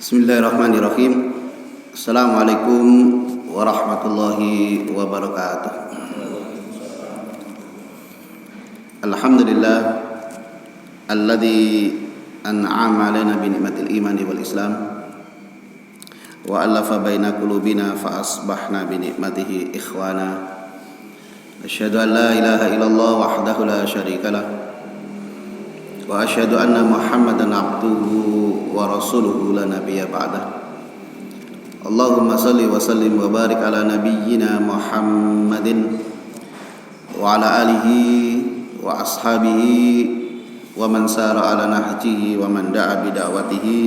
Bismillahirrahmanirrahim. Assalamualaikum warahmatullahi wabarakatuh. Alhamdulillah alladzi an'ama 'alaina bi ni'matil imani wal islam wa alafa baina qulubina fa asbahna bi ni'matihi ikhwana. Asyhadu an la ilaha illallah wahdahu la syarikalah wa asyhadu anna Muhammadan abduhu wa rasuluhu la nabiyya ba'dah. Allahumma salli wa sallim wa barik ala nabiyyina Muhammadin wa ala alihi wa ashabihi wa man sara ala nahjihi wa man da'a bi da'watihi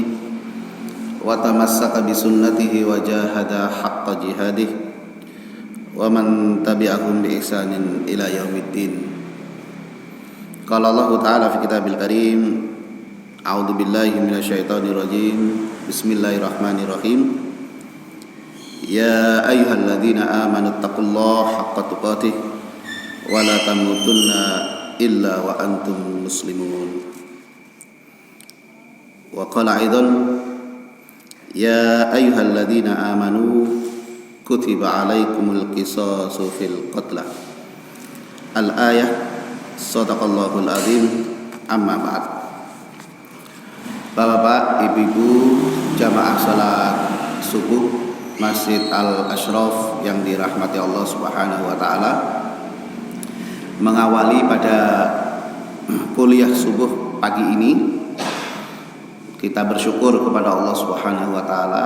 wa tamassaka bi sunnatihi wa jahada haqqa jihadihi wa man tabi'ahum bi ihsanin ila yaumiddin. Qala Allah Ta'ala fi kitabil karim, a'udzu billahi minasyaitonir rajim. Bismillahirrahmanirrahim. Ya ayyuhalladzina amanu taqullaha haqqa tuqatih wa la tamutunna illa wa antum muslimun. Wa qala aidan, ya ayyuhalladzina amanu kutiba alaikumul qisasu fil qatla. Al-ayah. Shadaqallahul azim. Amma ba'd. Bapak-bapak, ibu-ibu, jamaah salat subuh Masjid Al-Ashraf yang dirahmati Allah Subhanahu wa taala, mengawali pada kuliah subuh pagi ini, kita bersyukur kepada Allah Subhanahu wa taala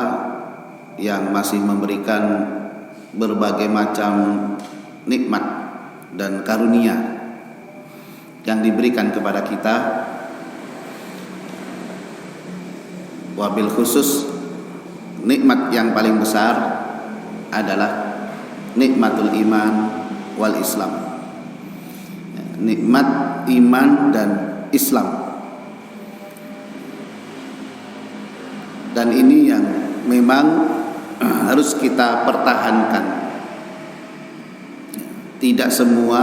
yang masih memberikan berbagai macam nikmat dan karunia yang diberikan kepada kita, wabil khusus nikmat yang paling besar adalah nikmatul iman wal islam, nikmat iman dan Islam. Dan ini yang memang harus kita pertahankan. Tidak semua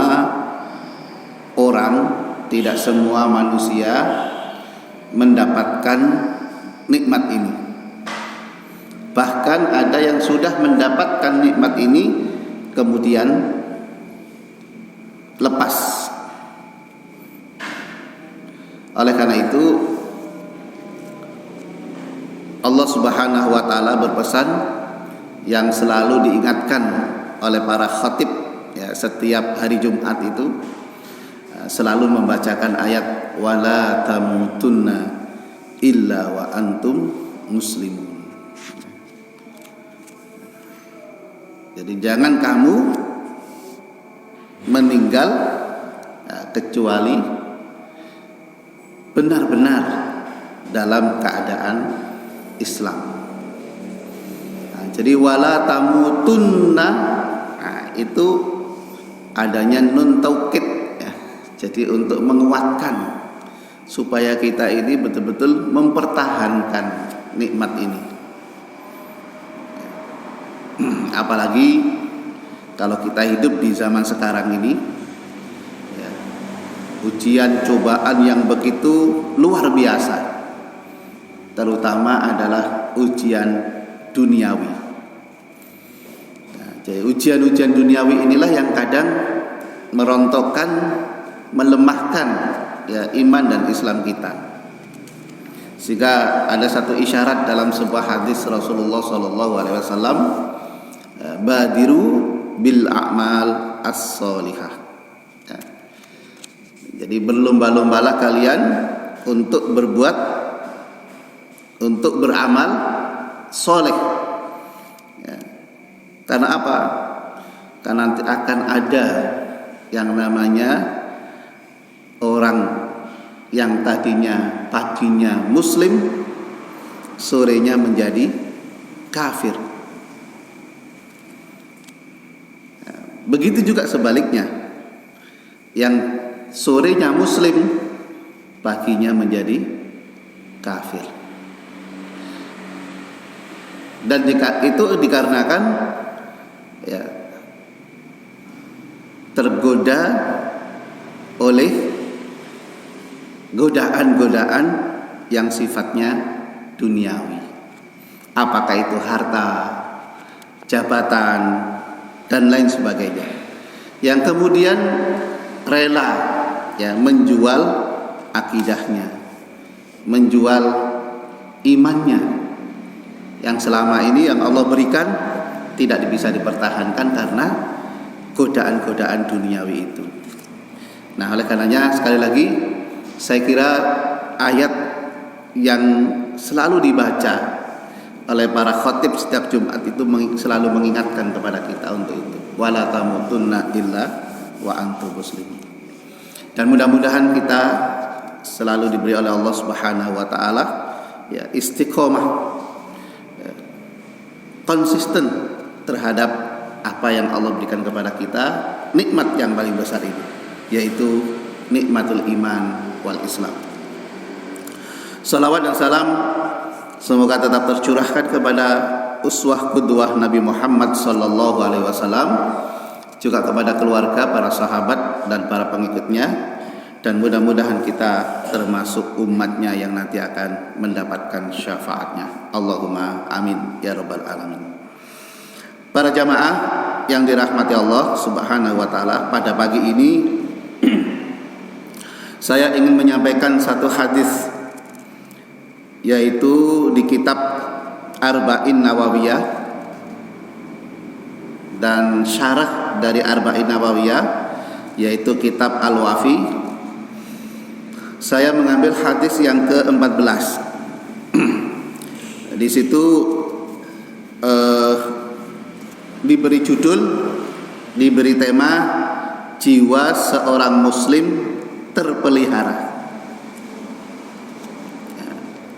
orang, tidak semua manusia mendapatkan nikmat ini. Bahkan ada yang sudah mendapatkan nikmat ini kemudian lepas. Oleh karena itu Allah Subhanahu wa taala berpesan yang selalu diingatkan oleh para khatib ya, setiap hari Jumat itu selalu membacakan ayat wala tamutunna illa wa antum muslimun. Jadi jangan kamu meninggal kecuali benar-benar dalam keadaan Islam. Jadi wala tamutunna, itu adanya nun taukid. Jadi untuk menguatkan supaya kita ini betul-betul mempertahankan nikmat ini. Apalagi kalau kita hidup di zaman sekarang ini ya, ujian cobaan yang begitu luar biasa, terutama adalah ujian duniawi. Jadi ujian-ujian duniawi inilah yang kadang merontokkan, melemahkan ya iman dan Islam kita. Sehingga ada satu isyarat dalam sebuah hadis Rasulullah SAW, badiru bil a'mal as-solihah. Ya. Jadi berlomba-lombalah kalian untuk berbuat, untuk beramal soleh. Ya. Karena apa? Karena nanti akan ada yang namanya orang yang tadinya paginya muslim, sorenya menjadi kafir. Begitu juga sebaliknya, yang sorenya muslim, paginya menjadi kafir. Dan itu dikarenakan ya, tergoda oleh godaan-godaan yang sifatnya duniawi. apakah itu harta, jabatan, dan lain sebagainya, yang kemudian rela ya menjual akidahnya, menjual imannya yang selama ini yang Allah berikan tidak bisa dipertahankan karena godaan-godaan duniawi itu. Nah, oleh karenanya sekali lagi saya kira ayat yang selalu dibaca oleh para khatib setiap Jumat itu selalu mengingatkan kepada kita untuk itu. Wala tamutunna illa wa antum muslimun. Dan mudah-mudahan kita selalu diberi oleh Allah Subhanahu wa taala ya istiqomah, ya, konsisten terhadap apa yang Allah berikan kepada kita, nikmat yang paling besar ini, yaitu nikmatul iman wal Islam. Salawat dan salam semoga tetap tercurahkan kepada uswah qudwah Nabi Muhammad sallallahu alaihi wasallam, juga kepada keluarga, para sahabat dan para pengikutnya, dan mudah-mudahan kita termasuk umatnya yang nanti akan mendapatkan syafaatnya. Allahumma amin ya rabbal alamin. Para jamaah yang dirahmati Allah Subhanahu wa taala, pada pagi ini saya ingin menyampaikan satu hadis, yaitu di kitab Arba'in Nawawiyah dan syarah dari Arba'in Nawawiyah, yaitu kitab Al-Wafi. Saya mengambil hadis yang ke-14. Di situ diberi judul, diberi tema jiwa seorang muslim terpelihara.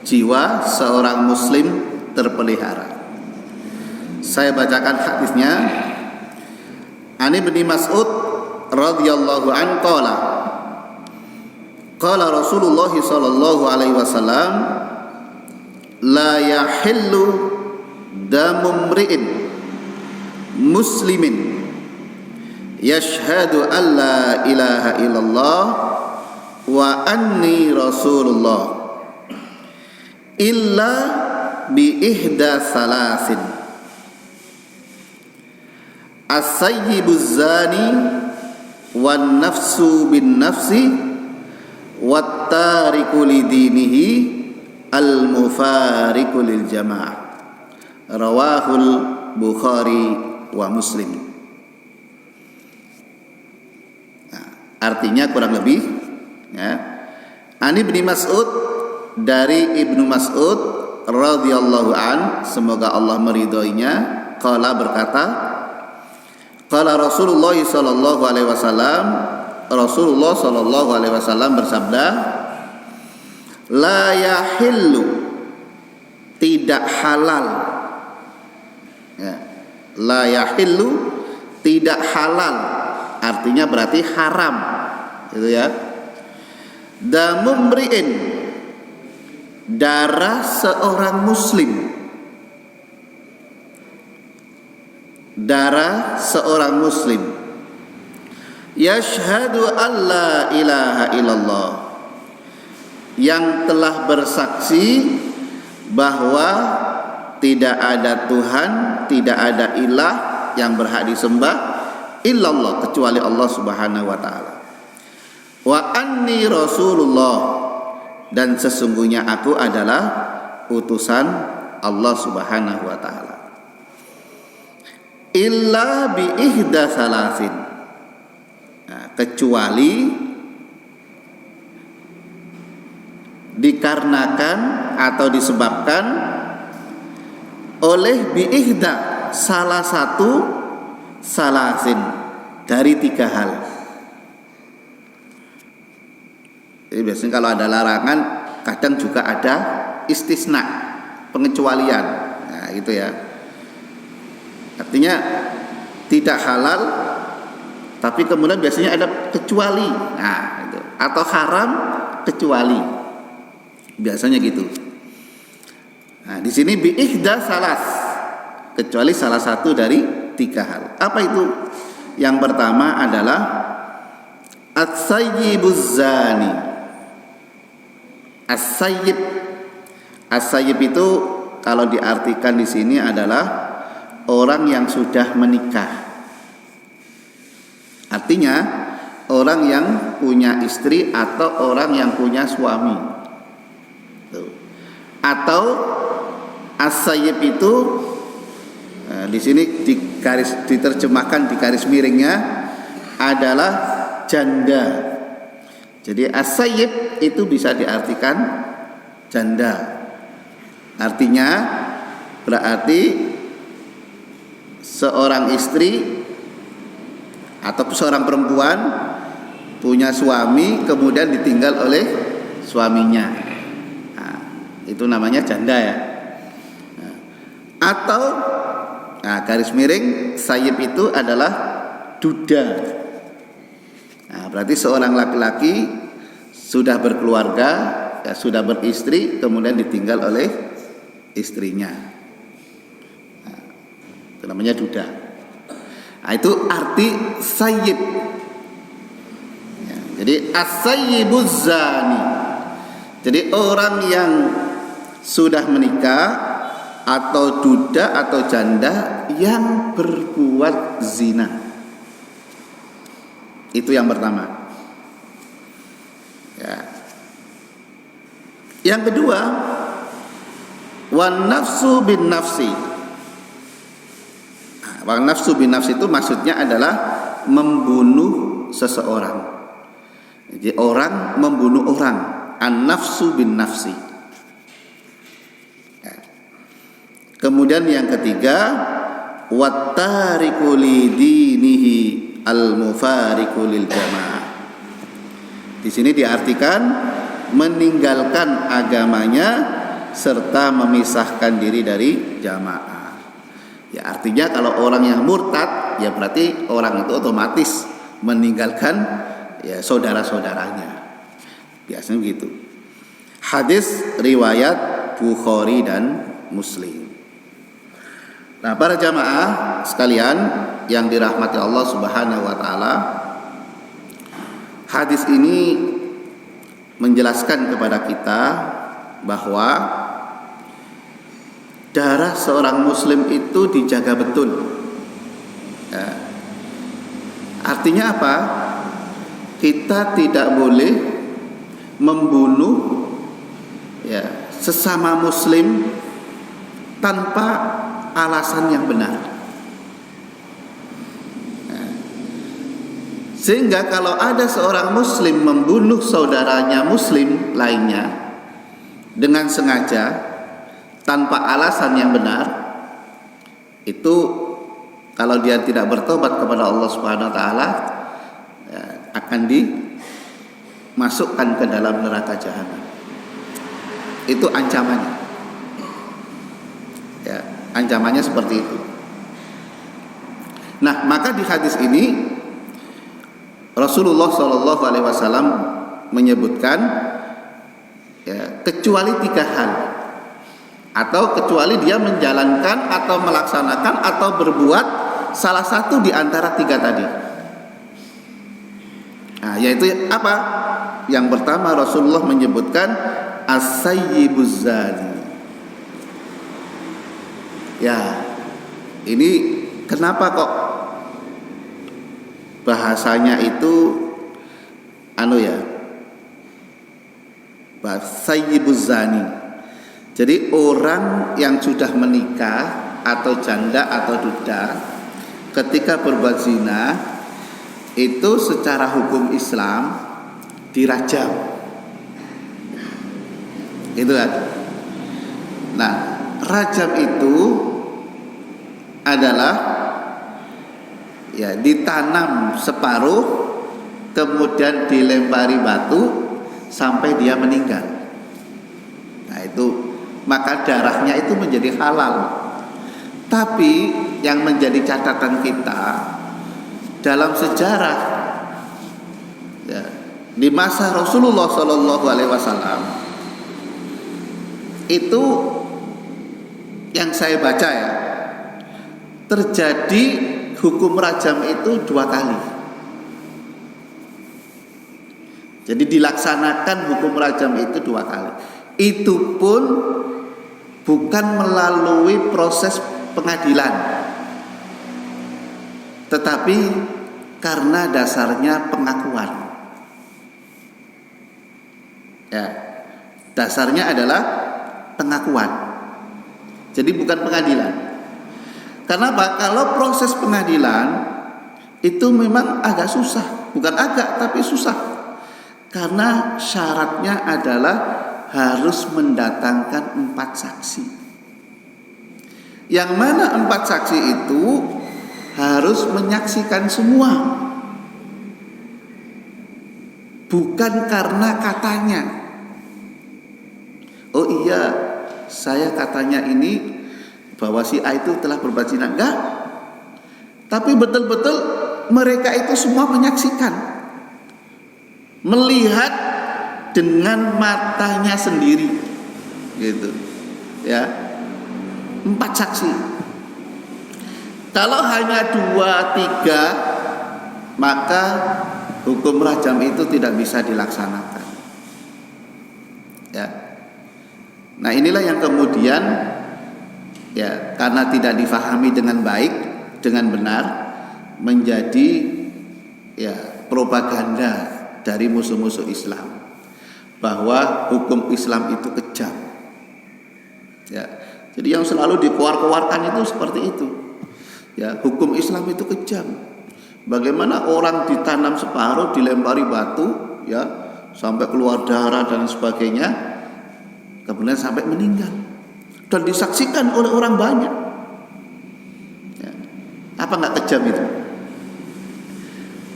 Jiwa seorang muslim terpelihara. Saya bacakan hadisnya. Ani bin Mas'ud radhiyallahu an qala qala Rasulullah sallallahu alaihi wasallam la yahillu damu mri'in muslimin yashhadu an la ilaha illallah wa anni rasulullah illa bi ihda salasin as-sayyibuz zani wan nafsu bin nafsi wat tariku lidinihi al mufariqu lil jamaah. Rawahul Bukhari wa Muslim. Nah, artinya kurang lebih ya, Ani bin Mas'ud, dari Ibnu Mas'ud radhiyallahu an, semoga Allah meridhoinya, qala berkata, qala Rasulullah sallallahu alaihi wasallam, Rasulullah sallallahu alaihi wasallam bersabda, la yahillu, tidak halal ya, la yahillu, tidak halal, artinya berarti haram gitu ya, damumri'in, darah seorang muslim, darah seorang muslim, yashhadu alla ilaha illallah, yang telah bersaksi bahwa tidak ada Tuhan, tidak ada ilah yang berhak disembah illallah, kecuali Allah Subhanahu wa taala. Wa anni rasulullah, dan sesungguhnya aku adalah utusan Allah Subhanahu wa taala. Illa bi ihda salasin, nah, kecuali dikarenakan atau disebabkan oleh bi ihda, salah satu, salasin, dari 3 hal. Jadi biasanya kalau ada larangan, kadang juga ada istisna, pengecualian. Nah, gitu ya. Artinya tidak halal, tapi kemudian biasanya ada kecuali. Nah, itu. Atau haram kecuali. Biasanya gitu. Nah, di sini bi ihda salas, kecuali salah satu dari 3 hal. Apa itu? Yang pertama adalah as-sayyibuz zani. As-sayyib, as-sayyib itu kalau diartikan di sini adalah orang yang sudah menikah. Artinya orang yang punya istri atau orang yang punya suami. Atau as-sayyib itu di sini diterjemahkan di garis miringnya adalah janda. Jadi as-sayyib itu bisa diartikan janda. Artinya berarti seorang istri atau seorang perempuan punya suami kemudian ditinggal oleh suaminya. Nah, itu namanya janda ya. Atau garis miring sayyib itu adalah duda. Nah, berarti seorang laki-laki sudah berkeluarga, ya, sudah beristri kemudian ditinggal oleh istrinya. Nah, itu namanya duda. Nah, itu arti sayyib. Ya, jadi as-sayyibuz zani. Jadi orang yang sudah menikah atau duda atau janda yang berbuat zina. Itu yang pertama. Ya. Yang kedua, wan nafsu bin nafsi. Wan nafsu bin nafsi itu maksudnya adalah membunuh seseorang. Jadi orang membunuh orang, an nafsu bin nafsi. Kemudian yang ketiga, wattariku lidinihi al-mufariqu lil jamaah. Di sini diartikan meninggalkan agamanya serta memisahkan diri dari jamaah. Ya, artinya kalau orang yang murtad, ya berarti orang itu otomatis meninggalkan ya saudara-saudaranya. Biasanya begitu. Hadis riwayat Bukhari dan Muslim. Nah, para jamaah sekalian yang dirahmati Allah Subhanahu wa taala, hadis ini menjelaskan kepada kita bahwa darah seorang muslim itu dijaga betul. Ya. Artinya apa? Kita tidak boleh membunuh ya sesama muslim tanpa alasan yang benar. Sehingga kalau ada seorang muslim membunuh saudaranya muslim lainnya dengan sengaja tanpa alasan yang benar, itu kalau dia tidak bertobat kepada Allah Subhanahu wa taala ya, akan dimasukkan ke dalam neraka jahanam. Itu ancamannya. Ya, ancamannya seperti itu. Nah, maka di hadis ini Rasulullah SAW menyebutkan ya, kecuali 3 hal, atau kecuali dia menjalankan atau melaksanakan atau berbuat salah satu di antara 3 tadi. Nah, yaitu apa? Yang pertama Rasulullah menyebutkan as-sayyibuz zani. Ya, ini kenapa kok bahasanya itu sayyibuz zani. Jadi orang yang sudah menikah atau janda atau duda ketika berbuat zina itu secara hukum Islam dirajam. Itu kan. Nah, rajam itu adalah ya ditanam separuh kemudian dilempari batu sampai dia meninggal. Nah, itu maka darahnya itu menjadi halal. Tapi yang menjadi catatan kita dalam sejarah ya, di masa Rasulullah SAW itu yang saya baca ya, terjadi hukum rajam itu 2 kali. Jadi dilaksanakan hukum rajam itu 2 kali. Itu pun bukan melalui proses pengadilan, tetapi karena dasarnya pengakuan. Ya, dasarnya adalah pengakuan. Jadi bukan pengadilan. Kenapa? Kalau proses pengadilan itu memang agak susah, bukan agak tapi susah. Karena syaratnya adalah harus mendatangkan 4 saksi. Yang mana 4 saksi itu harus menyaksikan semua, bukan karena katanya. Oh iya, saya katanya ini bahwa si A itu telah berbuat zina. Enggak. Tapi betul-betul mereka itu semua menyaksikan, melihat dengan matanya sendiri, gitu. Ya, 4 saksi. Kalau hanya 2, 3, maka hukum rajam itu tidak bisa dilaksanakan. Ya. Nah, inilah yang kemudian, ya, karena tidak difahami dengan baik, dengan benar, menjadi, ya, propaganda dari musuh-musuh Islam bahwa hukum Islam itu kejam. Ya, jadi yang selalu dikeluarkan itu seperti itu. Ya, hukum Islam itu kejam. Bagaimana orang ditanam separuh, dilempari batu, ya, sampai keluar darah dan sebagainya, kemudian sampai meninggal dan disaksikan oleh orang banyak. Ya, apa nggak kejam itu?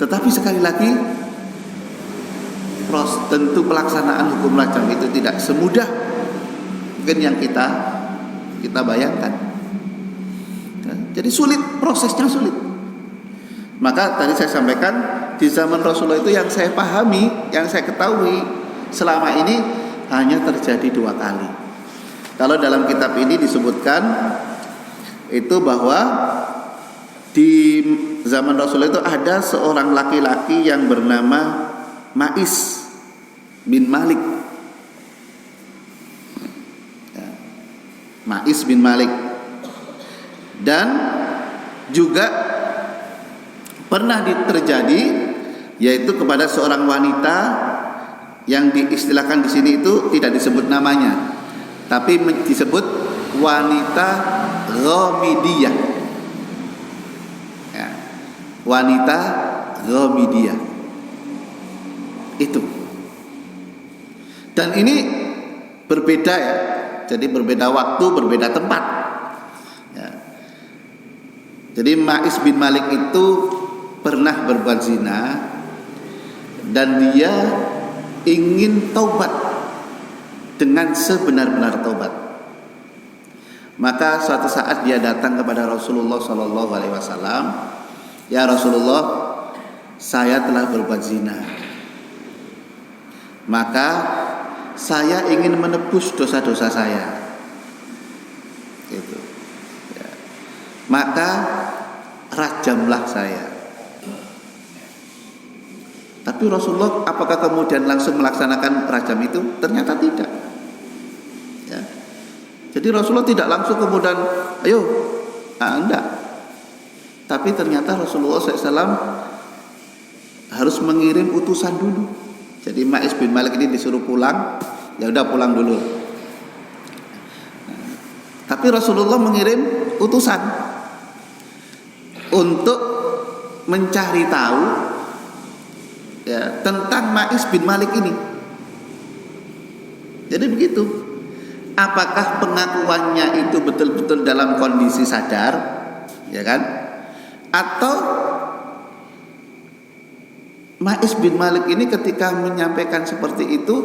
Tetapi sekali lagi, tentu pelaksanaan hukum rajam itu tidak semudah mungkin yang kita bayangkan. Ya, jadi sulit, prosesnya sulit. Maka tadi saya sampaikan, di zaman Rasulullah itu yang saya pahami, yang saya ketahui selama ini hanya terjadi 2 kali. Kalau dalam kitab ini disebutkan itu bahwa di zaman Rasulullah itu ada seorang laki-laki yang bernama Ma'is bin Malik. Ya, Ma'is bin Malik. Dan juga pernah terjadi, yaitu kepada seorang wanita yang diistilahkan di sini itu tidak disebut namanya, tapi disebut wanita Ghamidiyah. Ya, wanita Ghamidiyah itu. Dan ini berbeda, ya. Jadi berbeda waktu, berbeda tempat. Ya. Jadi Ma'is bin Malik itu pernah berbuat zina dan dia ingin taubat dengan sebenar-benar taubat. Maka suatu saat dia datang kepada Rasulullah SAW. Ya Rasulullah, saya telah berbuat zina. Maka saya ingin menebus dosa-dosa saya. Gitu. Ya. Maka rajamlah saya. Tapi Rasulullah apakah kemudian langsung melaksanakan rajam itu? Ternyata tidak. Ya. Jadi Rasulullah tidak langsung kemudian, ayo, enggak. Tapi ternyata Rasulullah SAW harus mengirim utusan dulu. Jadi Ma'is bin Malik ini disuruh pulang, ya udah pulang dulu. Tapi Rasulullah mengirim utusan untuk mencari tahu, ya, tentang Ma'is bin Malik ini. Jadi begitu. Apakah pengakuannya itu betul-betul dalam kondisi sadar, ya kan? Atau Ma'is bin Malik ini ketika menyampaikan seperti itu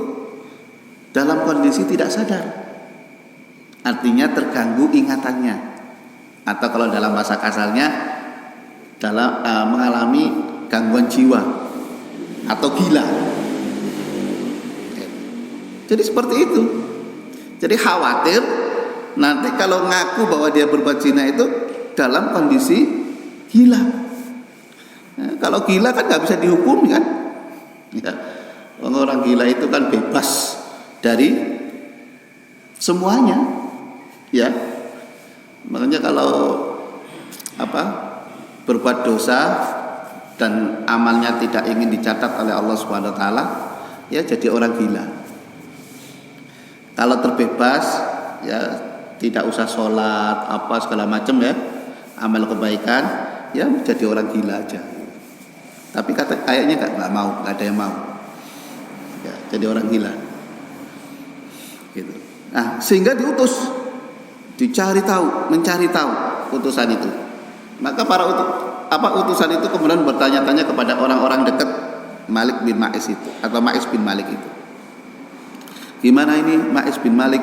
dalam kondisi tidak sadar, artinya terganggu ingatannya, atau kalau dalam bahasa kasarnya dalam mengalami gangguan jiwa atau gila. Jadi seperti itu. Jadi khawatir nanti kalau ngaku bahwa dia berbuat zina itu dalam kondisi gila. Nah, kalau gila kan nggak bisa dihukum, kan? Ya, orang gila itu kan bebas dari semuanya, Ya, makanya kalau berbuat dosa dan amalnya tidak ingin dicatat oleh Allah Subhanahu wa taala, ya jadi orang gila. Kalau terbebas, ya tidak usah sholat apa segala macam ya, amal kebaikan, ya jadi orang gila aja. Tapi kayaknya nggak mau, nggak ada yang mau. Ya, jadi orang gila. Gitu. Nah, sehingga diutus, mencari tahu utusan itu. Maka para utusan itu kemudian bertanya-tanya kepada orang-orang dekat Malik bin Ma'is itu, atau Ma'is bin Malik itu. Gimana ini Ma'is bin Malik?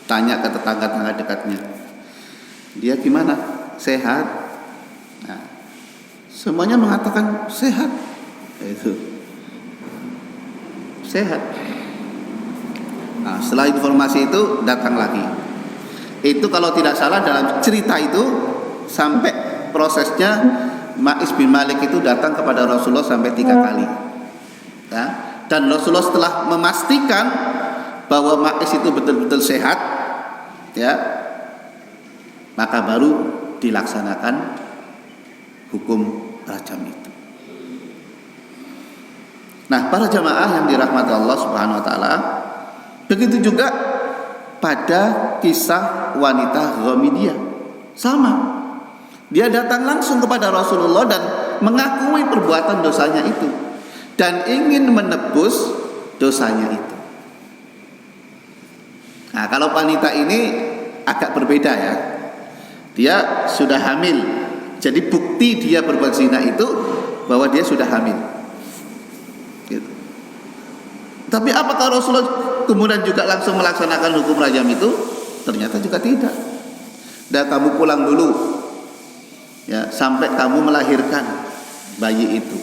Tanya ke tetangga-tetangga dekatnya. Dia gimana? Sehat? Nah, semuanya mengatakan sehat. Itu sehat. Nah, setelah informasi itu datang lagi. Itu kalau tidak salah dalam cerita itu sampai prosesnya Ma'is bin Malik itu datang kepada Rasulullah sampai 3 kali. Ya. Dan Rasulullah setelah memastikan bahwa Ma'is itu betul-betul sehat, ya, maka baru dilaksanakan hukum rajam itu. Nah, para jamaah yang dirahmati Allah Subhanahu wa taala, begitu juga pada kisah wanita Ghamidiyah. Sama. Dia datang langsung kepada Rasulullah dan mengakui perbuatan dosanya itu dan ingin menebus dosanya itu. Nah, kalau wanita ini agak berbeda ya. Dia sudah hamil. Jadi bukti dia berbuat zina itu bahwa dia sudah hamil. Gitu. Tapi apakah Rasulullah kemudian juga langsung melaksanakan hukum rajam itu? Ternyata juga tidak. Dan kamu pulang dulu, ya, sampai kamu melahirkan bayi itu.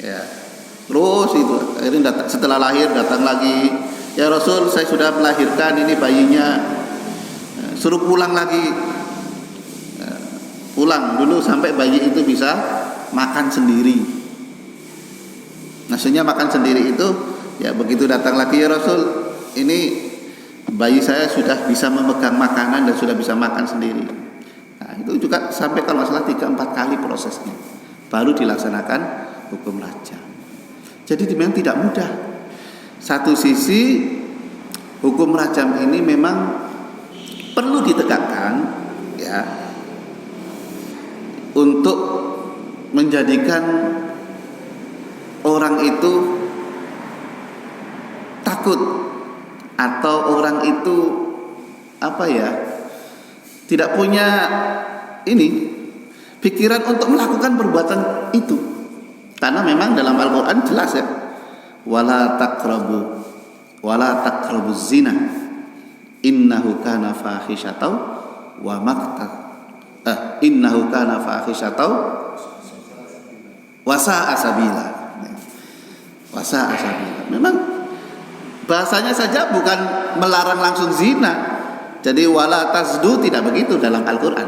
Ya, terus itu akhirnya setelah lahir datang lagi, ya Rasul, saya sudah melahirkan ini bayinya, suruh pulang lagi. Pulang dulu sampai bayi itu bisa makan sendiri. Maksudnya makan sendiri itu, ya begitu datang lagi, ya Rasul, ini bayi saya sudah bisa memegang makanan dan sudah bisa makan sendiri. Nah, itu juga sampai kalau masalah 3-4 kali prosesnya baru dilaksanakan hukum rajam. Jadi memang tidak mudah. Satu sisi hukum rajam ini memang perlu ditegakkan, ya, untuk menjadikan orang itu takut, atau orang itu tidak punya pikiran untuk melakukan perbuatan itu. Karena memang dalam Al-Quran jelas ya, wala taqrabu zina innahu kana fahisyatan wa maqta innahu kana fahisyatan wa sa'a sabila. Memang bahasanya saja bukan melarang langsung zina. Jadi wala tasdu tidak begitu dalam Al-Quran,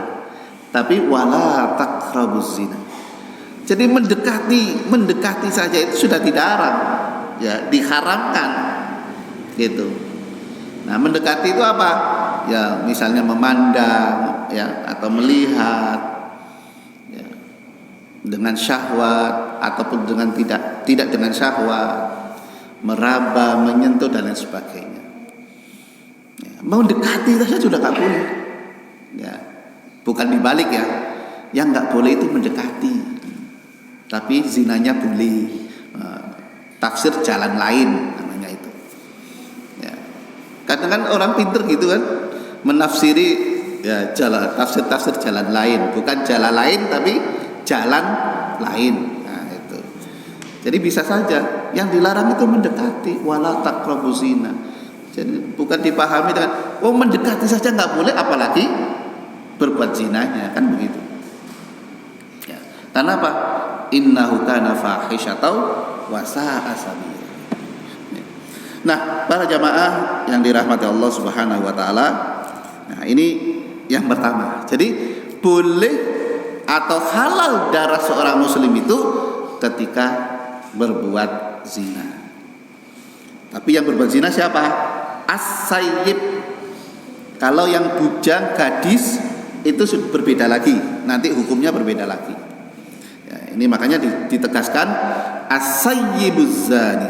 tapi wala taqrabuz zina. Jadi mendekati saja itu sudah dilarang, ya, diharamkan gitu. Nah, mendekati itu apa? Ya, misalnya memandang, ya, atau melihat, ya, dengan syahwat ataupun dengan tidak dengan syahwat, meraba, menyentuh dan lain sebagainya. Ya, mau dekati saja sudah nggak boleh. Ya, bukan dibalik ya. Yang nggak boleh itu mendekati, tapi zinanya boleh. Tafsir jalan lain namanya itu. Ya. Kadang-kadang orang pinter gitu kan, menafsiri, ya, tafsir jalan lain, bukan jalan lain tapi jalan lain. Nah, itu. Jadi bisa saja yang dilarang itu mendekati, wala taqrabuz zina. Jadi bukan dipahami dengan mendekati saja nggak boleh, apalagi berbuat zinanya, kan begitu. Ya. Karena apa? Innahu kana fahisyatan wa sa'a sabila. Nah, para jamaah yang dirahmati Allah Subhanahu wa taala, nah ini yang pertama. Jadi boleh atau halal darah seorang muslim itu ketika berbuat zina. Tapi yang berbuat zina siapa? As-sayyib, Kalau yang bujang gadis itu berbeda lagi, nanti hukumnya berbeda lagi. Ya, ini makanya ditegaskan as-sayyibuz zani.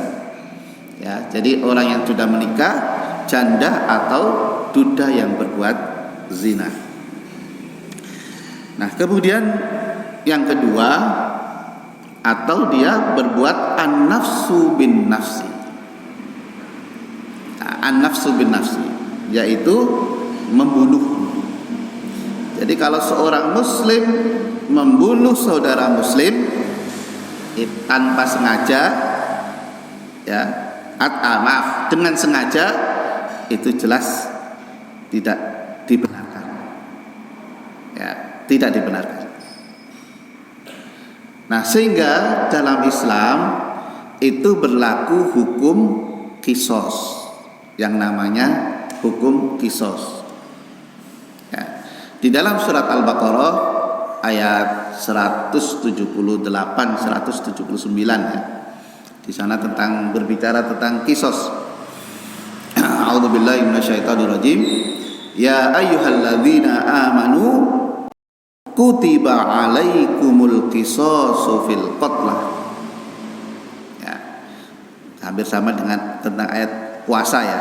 Ya, jadi orang yang sudah menikah, janda atau duda yang berbuat zina. Nah, kemudian yang kedua, atau dia berbuat an-nafsu bin nafsi. An-nafsu bin nafsi, yaitu membunuh. Jadi kalau seorang muslim membunuh saudara muslim tanpa sengaja, ya, maaf, dengan sengaja, itu jelas tidak dibenarkan. Ya, tidak dibenarkan. Nah, sehingga dalam Islam itu berlaku hukum qisas, yang namanya hukum qisas. Ya. Di dalam surat Al-Baqarah ayat 178 179 ya. Di sana berbicara tentang qisas. A'udzubillahi minasyaitonirrajim. Ya ayyuhalladzina amanu kutiba alaikumul qisasu fil qatlah. Ya. Hampir sama dengan tentang ayat puasa ya.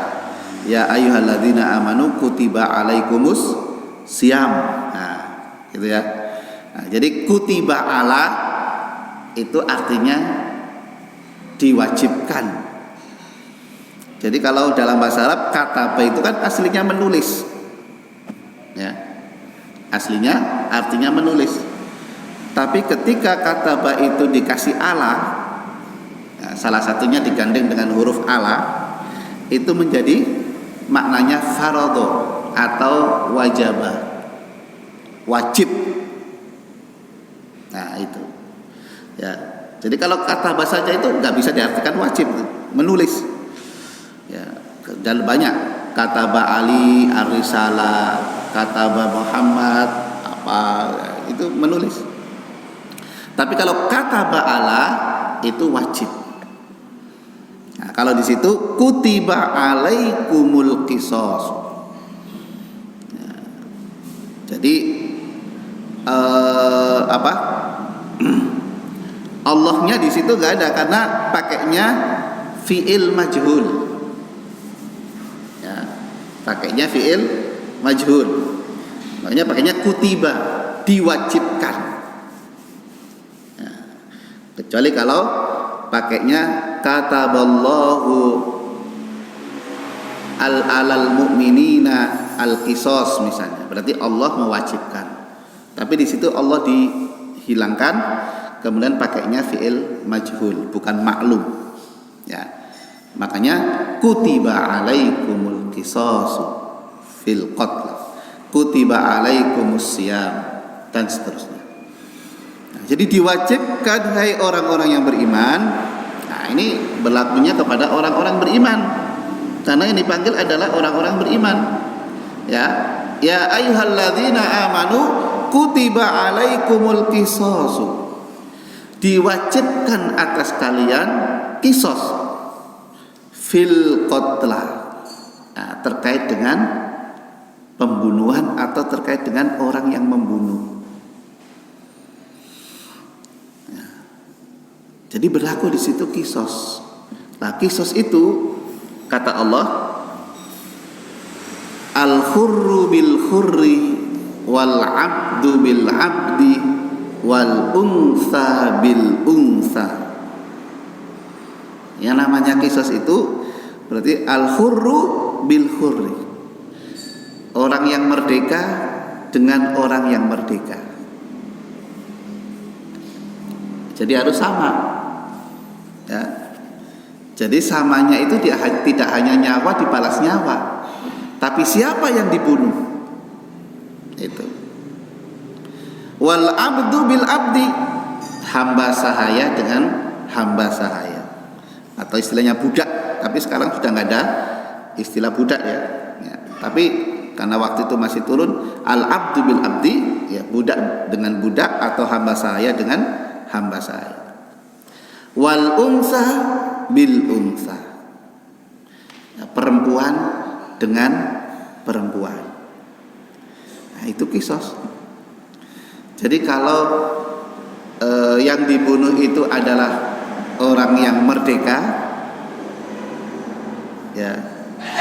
Ya ayyuhalladzina amanu kutiba alaikumus siyam. Nah, gitu ya. Nah, jadi kutiba ala itu artinya diwajibkan. Jadi kalau dalam bahasa Arab kataba itu kan aslinya menulis. Ya. Aslinya artinya menulis. Tapi ketika kataba itu dikasih ala, ya, salah satunya digandeng dengan huruf ala, itu menjadi maknanya faradho atau wajibah, wajib. Nah itu. Ya. Jadi kalau kataba saja itu nggak bisa diartikan wajib, menulis. Ya, dan banyak kataba Ali ar-risalah, kataba Muhammad itu menulis. Tapi kalau kataba ala itu wajib. Nah, kalau di situ kutiba alaikumul qisas. Ya. Jadi Allahnya di situ nggak ada karena pakainya fiil majhul. Ya, pakainya fiil majhul. Makanya pakainya kutiba, diwajibkan. Ya. Kecuali kalau pakainya kataballahu alal mu'minina al-qisas misalnya. Berarti Allah mewajibkan. Tapi di situ Allah dihilangkan, kemudian pakainya fi'il majhul, bukan maklum. Ya. Makanya kutiba alaikumul qisasu fil qatl. Kutiba alaikumus siyam dan seterusnya. Nah, jadi diwajibkan hai orang-orang yang beriman. Nah, ini berlakunya kepada orang-orang beriman. Karena yang dipanggil adalah orang-orang beriman. Ya, ya ayyuhalladzina amanu kutiba alaikumul qisasu. Diwajibkan atas kalian qisas fil qatla. Nah, terkait dengan pembunuhan atau terkait dengan orang yang membunuh. Ya. Jadi berlaku di situ qisas. Nah, qisas itu kata Allah, al-hurru bil hurri wal 'abdu bil 'abdi wal untha bil untha. Yang namanya qisas itu berarti al-hurru bil hurri. Orang yang merdeka dengan orang yang merdeka. Jadi harus sama. Ya. Jadi samanya itu tidak hanya nyawa dibalas nyawa, tapi siapa yang dibunuh. Itu. Wal abdu bil abdi, hamba sahaya dengan hamba sahaya. Atau istilahnya budak, tapi sekarang sudah nggak ada istilah budak ya. Ya. Tapi karena waktu itu masih turun al-abdu bil abdi, ya, budak dengan budak atau hamba sahaya dengan hamba sahaya. Wal unsa bil unsa, ya, perempuan dengan perempuan. itu kisos. Jadi kalau yang dibunuh itu adalah orang yang merdeka, ya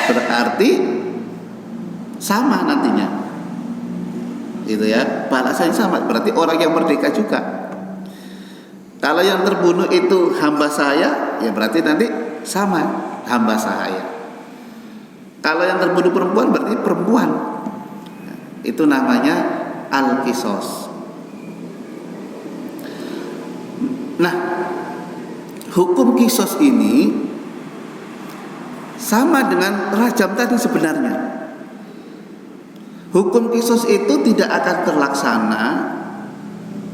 berarti sama nantinya, gitu ya, balasannya sama, berarti orang yang merdeka juga. Kalau yang terbunuh itu hamba saya, ya berarti nanti sama, hamba saya. Kalau yang terbunuh perempuan, berarti perempuan. Itu namanya al-qisos. Nah, hukum kisos ini sama dengan rajam tadi sebenarnya. Hukum kisos itu tidak akan terlaksana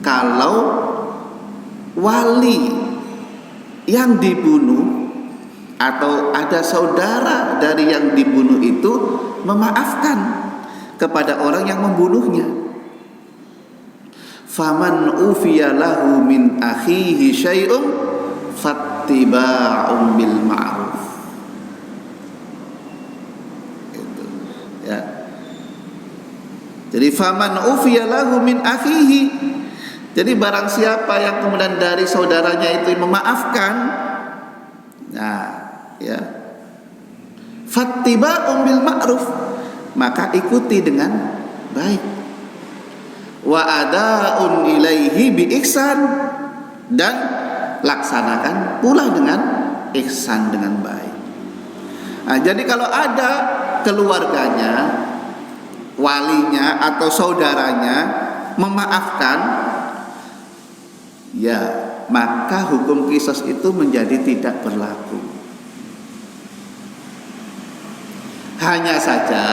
kalau wali yang dibunuh atau ada saudara dari yang dibunuh itu memaafkan kepada orang yang membunuhnya. Faman ufiya lahu min akhihi syai'un fattiba'un bil ma'ruf. Itu ya. Jadi faman ufiya lahu min akhihi, jadi barang siapa yang kemudian dari saudaranya itu memaafkan, nah ya, fattiba'un bil ma'ruf, maka ikuti dengan baik. Wa ada'un ilaihi bi ihsan, dan laksanakan pula dengan ihsan, dengan baik. Nah, jadi kalau ada keluarganya, walinya atau saudaranya memaafkan, ya maka hukum kisos itu menjadi tidak berlaku. Hanya saja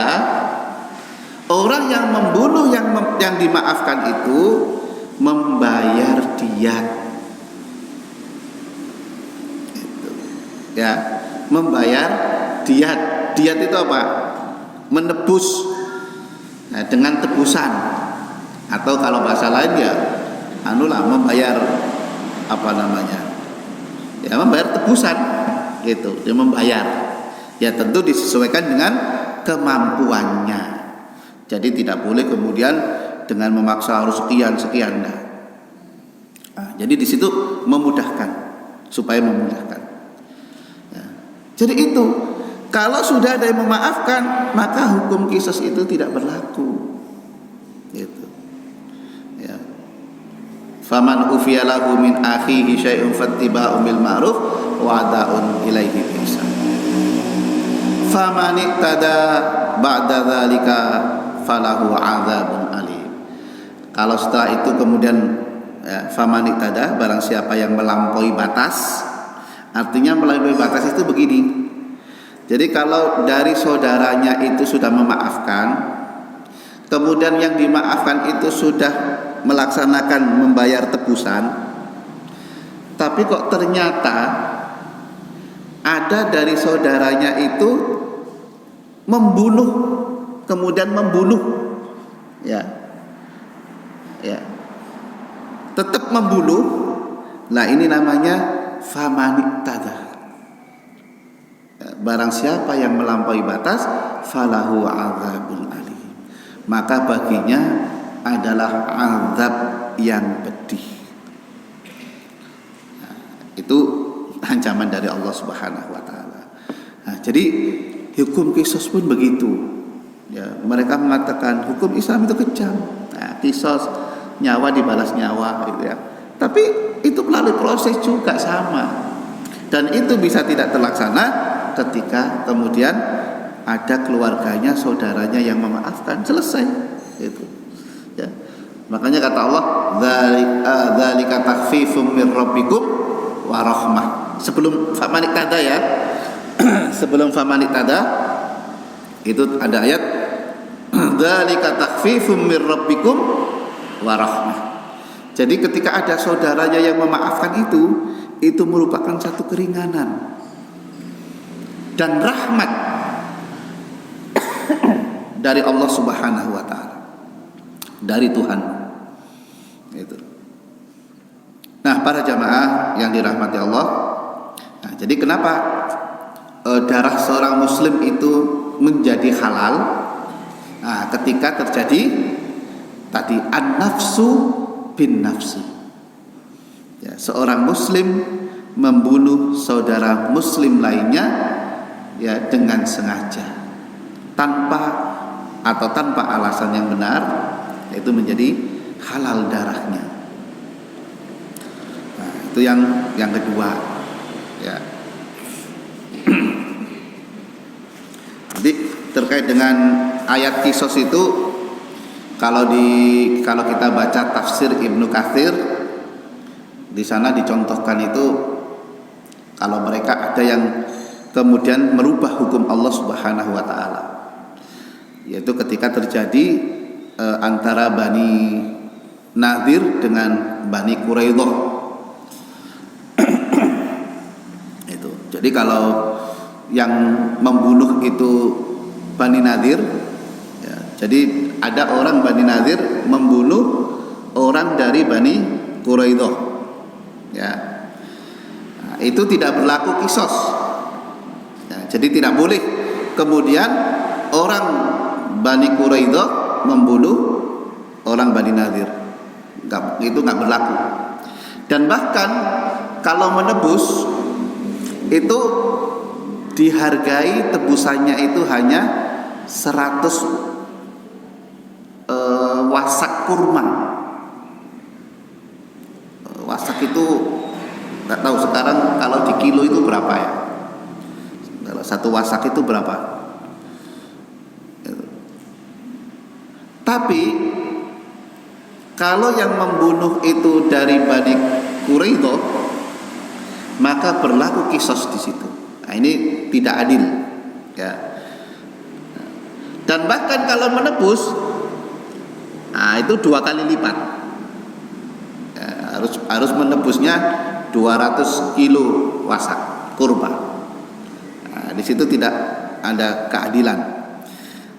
orang yang membunuh yang dimaafkan itu membayar diyat. Itu. Ya, membayar diyat. Diyat itu apa? Menebus, nah, dengan tebusan, atau kalau bahasa lain ya membayar apa namanya? Ya, membayar tebusan gitu. Dia membayar. Ya tentu disesuaikan dengan kemampuannya. Jadi tidak boleh kemudian dengan memaksa harus sekian. Nah, jadi di situ memudahkan, supaya memudahkan. Ya. Jadi itu, kalau sudah ada yang memaafkan, maka hukum kisos itu tidak berlaku. Gitu. Ya. Faman ufiya lahu min akhihi syai'un fattiba'un bil ma'ruf wa ada'un ilaihi bi ihsan. Faman iktada ba'da dzalika falahu adzabun alim. Kalau setelah itu kemudian faman iktada, barang siapa yang melampaui batas. Artinya melampaui batas itu begini. Jadi kalau dari saudaranya itu sudah memaafkan, kemudian yang dimaafkan itu sudah melaksanakan membayar tebusan, tapi kok ternyata ada dari saudaranya itu kemudian membunuh, ya, tetap membunuh. Nah ini namanya famaniktada. Barang siapa yang melampaui batas, falahu adzabun alim, maka baginya adalah azab yang pedih. Nah, itu ancaman dari Allah Subhanahu Wa Taala. Nah, jadi hukum kisos pun begitu. Ya, mereka mengatakan hukum Islam itu kejam. Nah, kisos, nyawa dibalas nyawa, gitu ya. Tapi itu melalui proses juga sama. Dan itu bisa tidak terlaksana ketika kemudian ada keluarganya, saudaranya yang memaafkan, selesai. Gitu. Ya. Makanya kata Allah, dzalika takhfifum min rabbikum wa rahmah. Sebelum famaniktada ya. Sebelum famaniktada itu ada ayat dzalika takhfifum min rabbikum wa rahmah. Jadi ketika ada saudaranya yang memaafkan itu merupakan satu keringanan dan rahmat dari Allah Subhanahu wa taala, dari Tuhan. Itu. Nah, para jamaah yang dirahmati Allah. Nah, jadi kenapa darah seorang muslim itu menjadi halal? Nah, ketika terjadi tadi an-nafsu bin nafsi. Ya, seorang muslim membunuh saudara muslim lainnya ya dengan sengaja, tanpa alasan yang benar, itu menjadi halal darahnya. Nah, itu yang kedua ya. Jadi terkait dengan ayat kisos itu, kalau kita baca tafsir Ibnu Katsir, di sana dicontohkan itu kalau mereka ada yang kemudian merubah hukum Allah Subhanahu wa taala, yaitu ketika terjadi antara Bani Nadir dengan Bani Quraidah. Itu. Jadi kalau yang membunuh itu Bani Nadir ya, jadi ada orang Bani Nadir membunuh orang dari Bani Quraidah ya. Nah, itu tidak berlaku kisos ya, jadi tidak boleh kemudian orang Bani Quraidah membunuh orang Bani Nadir, itu nggak berlaku. Dan bahkan kalau menebus itu dihargai tebusannya itu hanya 100 wasak kurma. Wasak itu nggak tahu sekarang kalau di kilo itu berapa ya. Kalau satu wasak itu berapa? Tapi kalau yang membunuh itu dari Bani Quraidah, maka berlaku kisos di situ. Nah, ini tidak adil ya. Dan bahkan kalau menebus, nah itu 2 kali lipat ya, harus menebusnya 200 kilo wasak kurma. Nah, di situ tidak ada keadilan.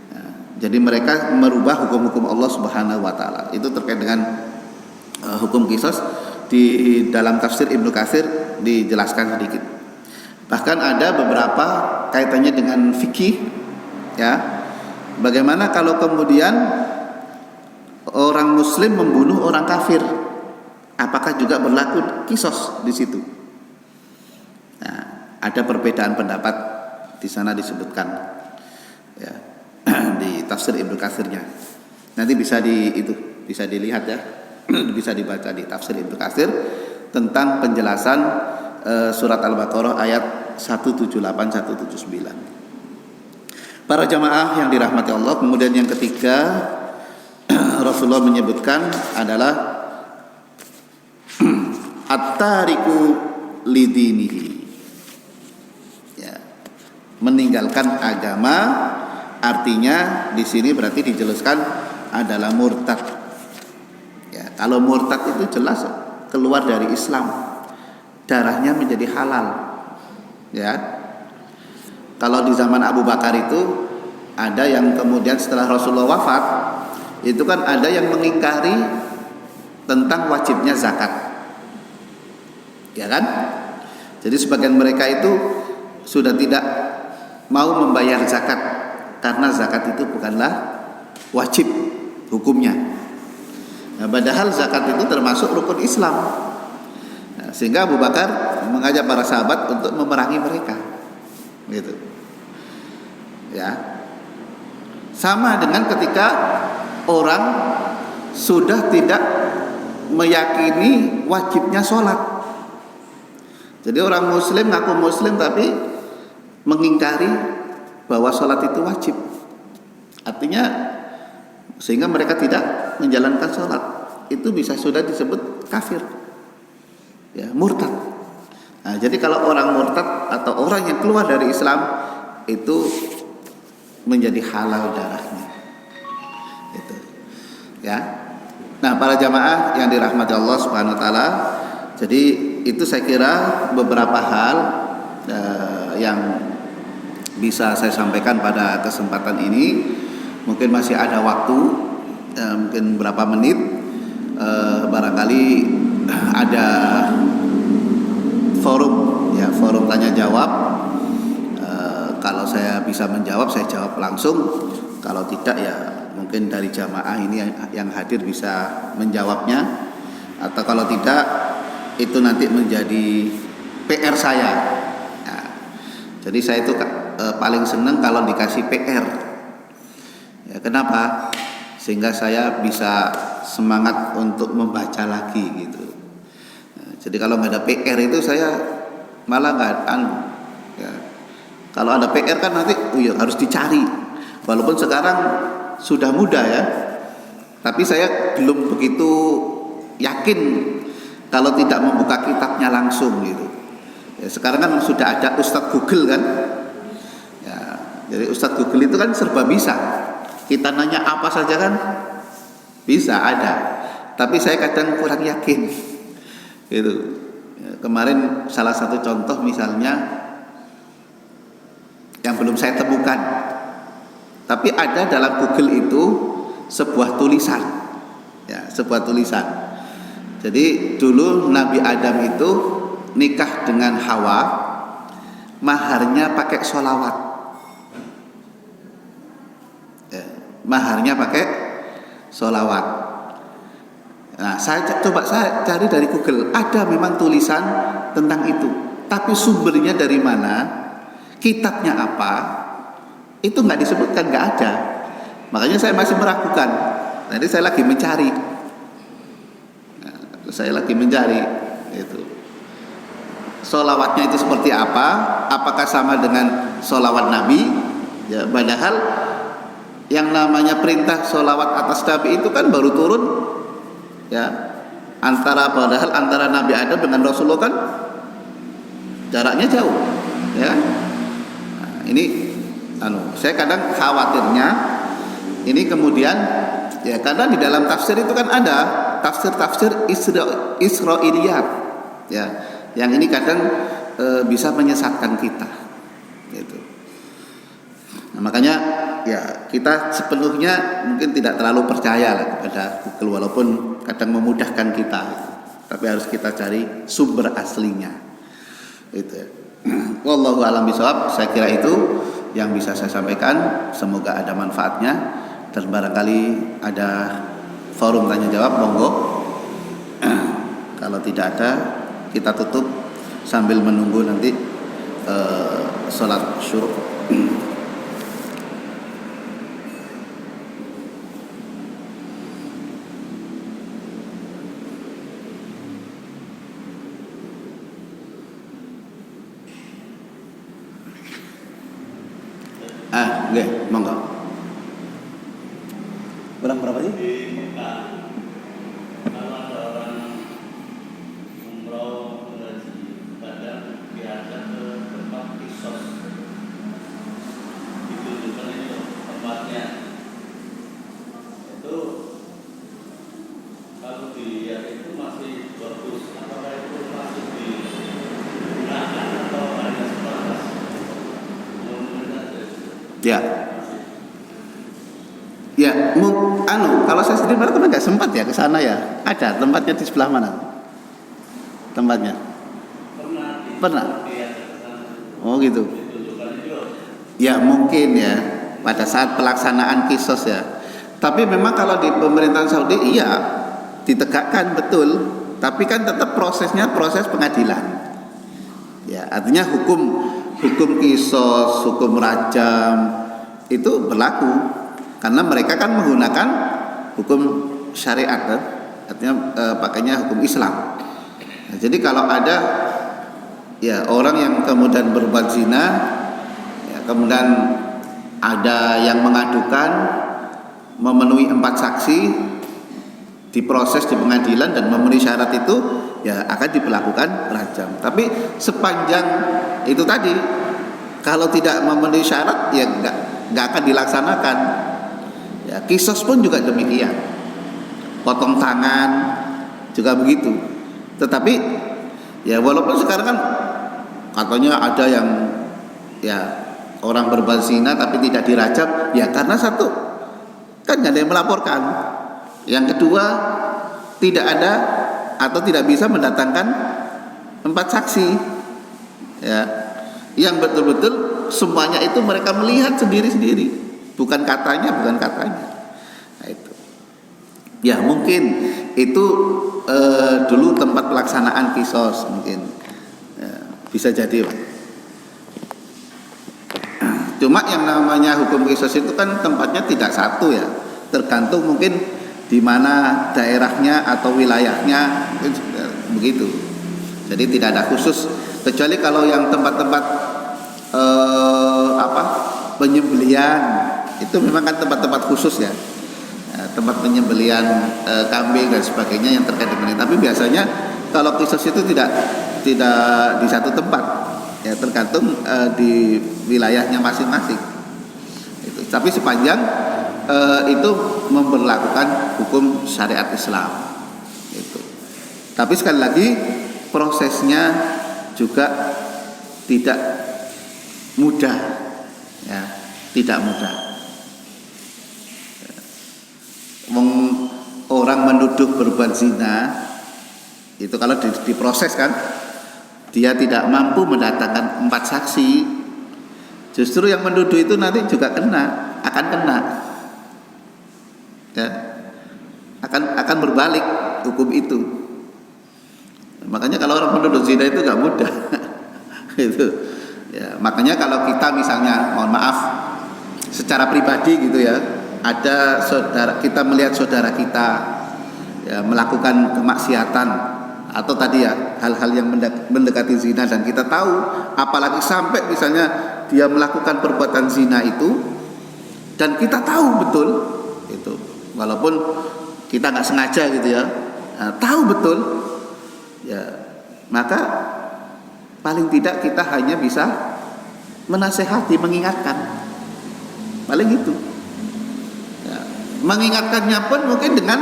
Nah, jadi mereka merubah hukum-hukum Allah Subhanahu wa taala. Itu terkait dengan hukum kisos. Di dalam tafsir Ibnu Katsir dijelaskan sedikit. Bahkan ada beberapa kaitannya dengan fikih ya. Bagaimana kalau kemudian orang muslim membunuh orang kafir? Apakah juga berlaku kisos di situ? Nah, ada perbedaan pendapat di sana disebutkan ya, di tafsir Ibnu Katsirnya. Nanti bisa dilihat ya. Bisa dibaca di tafsir Ibnu Katsir tentang penjelasan surat Al-Baqarah ayat 178 179. Para jamaah yang dirahmati Allah, kemudian yang ketiga Rasulullah menyebutkan adalah at-tariku lidinihi ya, meninggalkan agama. Artinya di sini berarti dijelaskan adalah murtad. Ya, kalau murtad itu jelas keluar dari Islam, darahnya menjadi halal. Ya, kalau di zaman Abu Bakar itu ada yang kemudian setelah Rasulullah wafat, itu kan ada yang mengingkari tentang wajibnya zakat, ya kan? Jadi sebagian mereka itu sudah tidak mau membayar zakat karena zakat itu bukanlah wajib hukumnya. Nah, padahal zakat itu termasuk rukun Islam. Nah, sehingga Abu Bakar mengajak para sahabat untuk memerangi mereka. Gitu. Ya. Sama dengan ketika orang sudah tidak meyakini wajibnya sholat. Jadi orang muslim ngaku muslim tapi mengingkari bahwa sholat itu wajib. Artinya sehingga mereka tidak menjalankan sholat, itu bisa sudah disebut kafir ya, murtad. Nah, jadi kalau orang murtad atau orang yang keluar dari Islam itu menjadi halal darahnya itu ya. Nah, para jamaah yang dirahmati Allah Subhanahu wa taala, jadi itu saya kira beberapa hal yang bisa saya sampaikan pada kesempatan ini. Mungkin masih ada waktu, mungkin berapa menit, barangkali ada forum tanya jawab. Kalau saya bisa menjawab, saya jawab langsung. Kalau tidak ya mungkin dari jamaah ini yang hadir bisa menjawabnya, atau kalau tidak itu nanti menjadi PR saya. Nah, jadi saya itu paling senang kalau dikasih PR. Ya, kenapa? Sehingga saya bisa semangat untuk membaca lagi gitu. Nah, jadi kalau nggak ada PR itu saya malah nggak ya. Kalau ada PR kan nanti harus dicari. Walaupun sekarang sudah mudah ya, tapi saya belum begitu yakin kalau tidak membuka kitabnya langsung gitu. Ya, sekarang kan sudah ada Ustadz Google kan. Ya, jadi Ustadz Google itu kan serba bisa. Kita nanya apa saja kan bisa ada. Tapi saya kadang kurang yakin. Gitu. Ya, kemarin salah satu contoh misalnya yang belum saya temukan, tapi ada dalam Google itu sebuah tulisan, ya, sebuah tulisan. Jadi dulu Nabi Adam itu nikah dengan Hawa, maharnya pakai sholawat, ya, maharnya pakai sholawat. Nah, saya cari dari Google, ada memang tulisan tentang itu, tapi sumbernya dari mana? Kitabnya apa? Itu nggak disebutkan, nggak ada. Makanya saya masih meragukan. Nanti saya lagi mencari. Itu. Sholawatnya itu seperti apa? Apakah sama dengan sholawat Nabi? Ya, padahal yang namanya perintah sholawat atas Nabi itu kan baru turun. Ya, padahal antara Nabi Adam dengan Rasulullah kan jaraknya jauh. Ya. Ini saya kadang khawatirnya ini kemudian ya, karena di dalam tafsir itu kan ada tafsir Israiliyat ya, yang ini kadang bisa menyesatkan kita gitu. Nah, makanya ya kita sepenuhnya mungkin tidak terlalu percaya lah kepada Google, walaupun kadang memudahkan kita gitu. Tapi harus kita cari sumber aslinya itu ya. Wallahu a'lam bishawab. Saya kira itu yang bisa saya sampaikan. Semoga ada manfaatnya, dan barangkali ada forum tanya jawab, monggo. Kalau tidak ada, kita tutup sambil menunggu nanti sholat syuruk. Oke, monggo. Berapa sih? Di Mekah, kalau ada orang umroh haji, kadang diajak ke tempat kisos, ditunjukkan itu tempatnya. Itu kalau dilihat itu masih bagus. Apakah itu masih digunakan atau hanya sebatas monumen saja? Ya. Ya, kalau saya sendiri malah nggak sempat ya ke sana ya. Ada tempatnya di sebelah mana? Tempatnya? Pernah. Oh gitu. Ya mungkin ya pada saat pelaksanaan kisos ya. Tapi memang kalau di pemerintahan Saudi iya ditegakkan betul. Tapi kan tetap prosesnya proses pengadilan. Ya, artinya hukum kisos, hukum rajam itu berlaku. Karena mereka kan menggunakan hukum syariat, artinya pakainya hukum Islam. Nah, jadi kalau ada ya orang yang kemudian berbuat zina, ya, kemudian ada yang mengadukan, memenuhi 4 saksi, diproses di pengadilan dan memenuhi syarat itu, ya akan diberlakukan rajam. Tapi sepanjang itu tadi, kalau tidak memenuhi syarat, ya nggak akan dilaksanakan. Ya, kisos pun juga demikian, potong tangan juga begitu. Tetapi ya walaupun sekarang kan katanya ada yang ya orang berbuat zina tapi tidak dirajam, ya karena satu kan nggak ada yang melaporkan, yang kedua tidak ada atau tidak bisa mendatangkan 4 saksi ya, yang betul-betul semuanya itu mereka melihat sendiri-sendiri. Bukan katanya. Ya mungkin itu dulu tempat pelaksanaan kisos mungkin, ya, bisa jadi Pak. Cuma yang namanya hukum kisos itu kan tempatnya tidak satu ya, tergantung mungkin di mana daerahnya atau wilayahnya, begitu. Jadi tidak ada khusus, kecuali kalau yang tempat-tempat penyembelian itu memang kan tempat-tempat khusus ya. Tempat penyembelian kambing dan sebagainya yang terkait dengan ini. Tapi biasanya kalau kisos itu tidak di satu tempat, ya tergantung di wilayahnya masing-masing. Tapi sepanjang itu memberlakukan hukum syariat Islam. Itu. Tapi sekali lagi prosesnya juga tidak mudah, ya, tidak mudah. Orang menuduh berbuat zina itu kalau diproses kan, dia tidak mampu mendatangkan 4 saksi, justru yang menuduh itu nanti juga akan kena, ya, akan berbalik hukum itu. Makanya kalau orang menuduh zina itu nggak mudah. Itu, ya, makanya kalau kita misalnya, mohon maaf, secara pribadi gitu ya, ada saudara kita melihat saudara kita ya, melakukan kemaksiatan atau tadi ya hal-hal yang mendekati zina, dan kita tahu, apalagi sampai misalnya dia melakukan perbuatan zina itu dan kita tahu betul itu, walaupun kita nggak sengaja gitu ya, tahu betul ya, maka paling tidak kita hanya bisa menasehati, mengingatkan, paling itu. Mengingatkannya pun mungkin dengan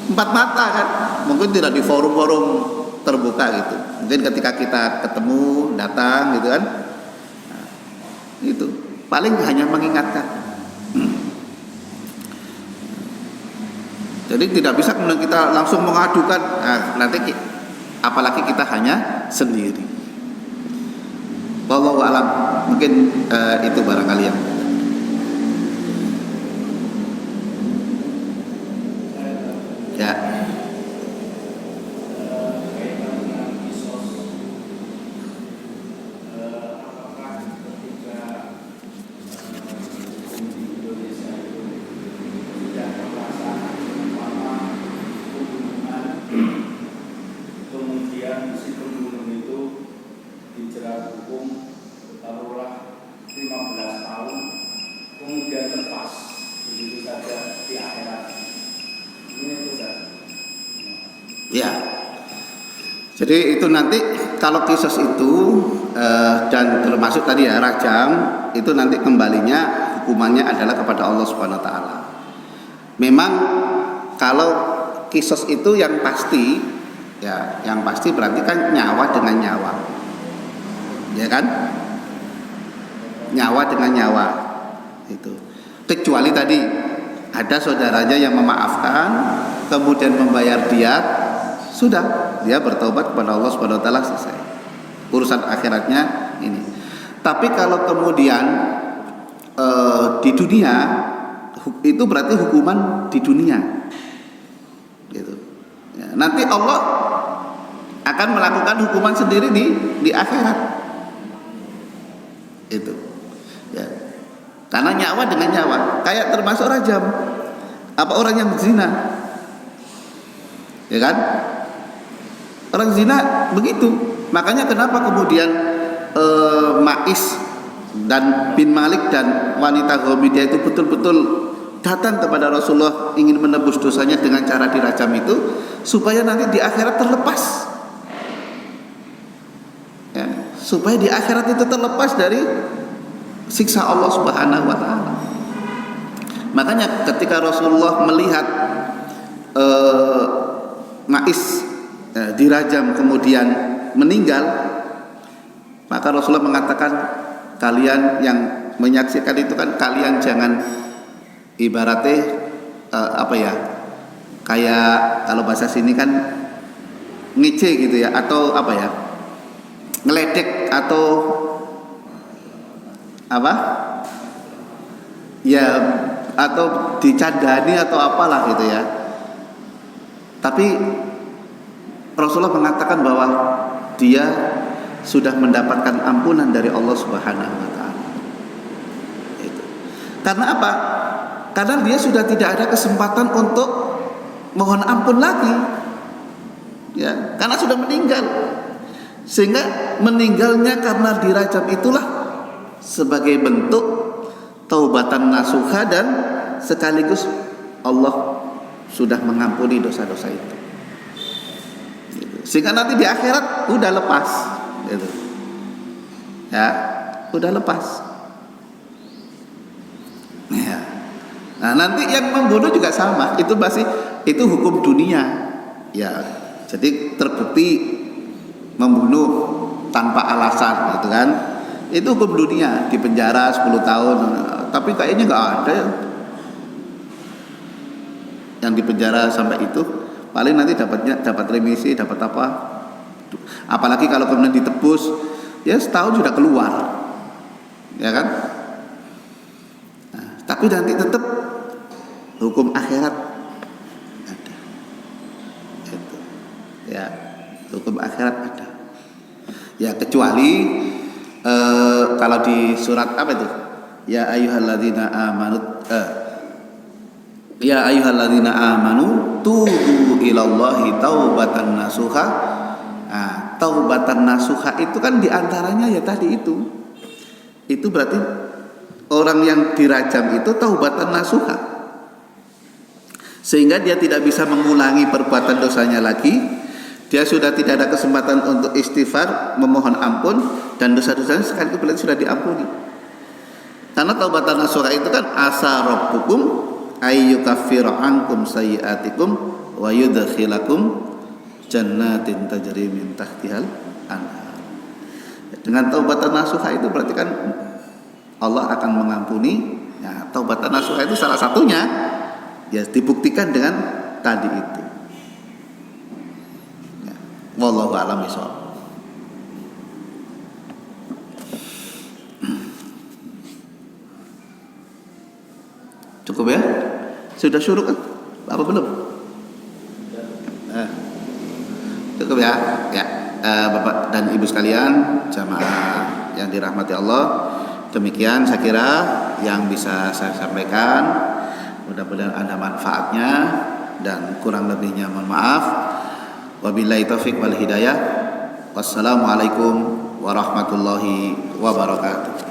4 mata kan, mungkin tidak di forum-forum terbuka gitu, mungkin ketika kita ketemu, datang gitu kan, nah, itu paling hanya mengingatkan. Jadi tidak bisa kemudian kita langsung mengadukan, nah, nanti apalagi kita hanya sendiri. Wallahu a'lam, mungkin itu barangkali yang ya. Kemudian si pembunuh itu dijerat hukum taruhlah 15 tahun, kemudian lepas begitu saja di akhirat. Ya, jadi itu nanti kalau kisos itu dan termasuk tadi ya rajam, itu nanti kembalinya hukumannya adalah kepada Allah Subhanahu Wa Taala. Memang kalau kisos itu yang pasti, ya yang pasti berarti kan nyawa dengan nyawa, ya kan? Nyawa dengan nyawa itu. Kecuali tadi ada saudaranya yang memaafkan, kemudian membayar diat, sudah dia bertobat kepada Allah Subhanahu Wa Taala, selesai urusan akhiratnya ini. Tapi kalau kemudian di dunia, itu berarti hukuman di dunia, gitu. Ya, nanti Allah akan melakukan hukuman sendiri di akhirat, itu. Ya. Karena nyawa dengan nyawa, kayak termasuk rajam. Apa orang yang berzina, ya kan? Orang zina begitu. Makanya kenapa kemudian Ma'is dan bin Malik dan wanita Ghamidiyah itu betul-betul datang kepada Rasulullah ingin menebus dosanya dengan cara dirajam itu, supaya nanti di akhirat terlepas, ya, supaya di akhirat itu terlepas dari siksa Allah Subhanahu Wa Taala. Makanya ketika Rasulullah melihat Ma'is dirajam kemudian meninggal, maka Rasulullah mengatakan, kalian yang menyaksikan itu kan, kalian jangan ibaratnya kayak kalau bahasa sini kan ngece gitu ya, atau ngeledek atau ya, atau dicandani atau apalah gitu ya. Tapi Rasulullah mengatakan bahwa dia sudah mendapatkan ampunan dari Allah Subhanahu wa taala. Itu. Karena apa? Karena dia sudah tidak ada kesempatan untuk mohon ampun lagi. Ya, karena sudah meninggal. Sehingga meninggalnya karena dirajam itulah sebagai bentuk taubatan nasuha, dan sekaligus Allah sudah mengampuni dosa-dosa itu. Sehingga nanti di akhirat udah lepas, gitu. Ya, udah lepas. Ya. Nah, nanti yang membunuh juga sama, itu hukum dunia. Ya, jadi terbukti membunuh tanpa alasan, gitu kan? Itu hukum dunia, di penjara 10 tahun. Tapi kayaknya nggak ada yang di penjara sampai itu. Paling nanti dapat remisi, dapat apa? Apalagi kalau kemudian ditebus, ya setahun sudah keluar, ya kan? Nah, tapi nanti tetap hukum akhirat ada, itu, ya, hukum akhirat ada. Ya kecuali kalau di surat apa itu? Ya ayyuhalladzina amanu tubu ilallahi taubatan nasuha. Nah, taubatan nasuha itu kan diantaranya ya tadi itu berarti orang yang dirajam itu taubatan nasuha, sehingga dia tidak bisa mengulangi perbuatan dosanya lagi. Dia sudah tidak ada kesempatan untuk istighfar, memohon ampun, dan dosa-dosanya sekaligus berarti sudah diampuni. Karena taubatan nasuha itu kan asa rabbukum ayyukaffiru ankum sayyi'atikum wa yudkhilakum jannatin tajri min tahtihal anhar. Dengan taubatan nasuha itu berarti kan Allah akan mengampuni. Ya, taubatan nasuha itu salah satunya ya dibuktikan dengan tadi itu. Ya, wallahu a'lam bishawab. Cukup ya? Sudah syuruk kan? Apa belum? Cukup ya? Ya, Bapak dan Ibu sekalian, jamaah yang dirahmati Allah. Demikian saya kira yang bisa saya sampaikan. Mudah-mudahan ada manfaatnya, dan kurang lebihnya mohon maaf. Wabillahi taufik wal hidayah. Wassalamualaikum warahmatullahi wabarakatuh.